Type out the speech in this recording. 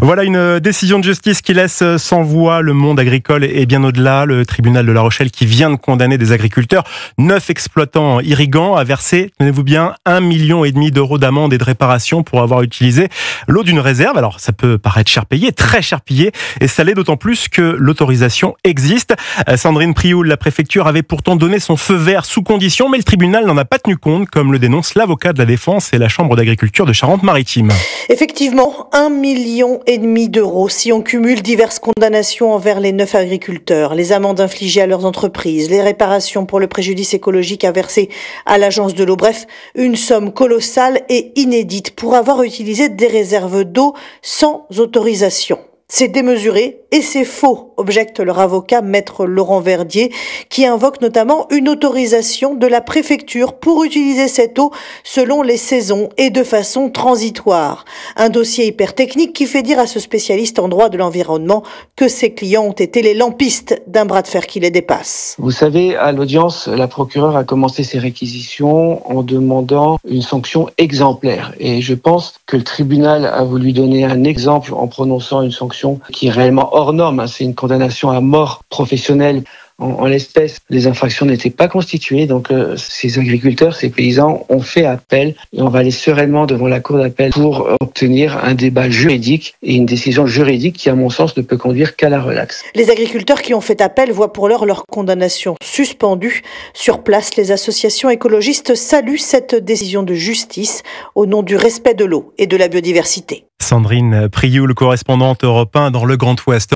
Voilà une décision de justice qui laisse sans voix le monde agricole et bien au-delà. Le tribunal de La Rochelle qui vient de condamner des agriculteurs, 9 exploitants irrigants, à verser, tenez-vous bien, 1,5 million d'euros d'amende et de réparation pour avoir utilisé l'eau d'une réserve. Alors ça peut paraître cher payé, très cher payé, et ça l'est d'autant plus que l'autorisation existe. Sandrine Prioul, la préfecture avait pourtant donné son feu vert sous condition, mais le tribunal n'en a pas tenu compte, comme le dénonce l'avocat de la défense et la chambre d'agriculture de Charente-Maritime. Effectivement, 1,5 million d'euros si on cumule diverses condamnations envers les 9 agriculteurs, les amendes infligées à leurs entreprises, les réparations pour le préjudice écologique à verser à l'agence de l'eau. Bref, une somme colossale et inédite pour avoir utilisé des réserves d'eau sans autorisation. C'est démesuré et c'est faux, objecte leur avocat, maître Laurent Verdier, qui invoque notamment une autorisation de la préfecture pour utiliser cette eau selon les saisons et de façon transitoire. Un dossier hyper technique qui fait dire à ce spécialiste en droit de l'environnement que ses clients ont été les lampistes d'un bras de fer qui les dépasse. Vous savez, à l'audience, la procureure a commencé ses réquisitions en demandant une sanction exemplaire. Et je pense que le tribunal a voulu donner un exemple en prononçant une sanction qui est réellement hors norme. C'est une condamnation à mort professionnelle. En l'espèce, les infractions n'étaient pas constituées, donc ces agriculteurs, ces paysans ont fait appel et on va aller sereinement devant la cour d'appel pour obtenir un débat juridique et une décision juridique qui, à mon sens, ne peut conduire qu'à la relaxe. Les agriculteurs qui ont fait appel voient pour l'heure leur condamnation suspendue. Sur place, les associations écologistes saluent cette décision de justice au nom du respect de l'eau et de la biodiversité. Sandrine Prioul, correspondante Europe 1 dans le Grand Ouest.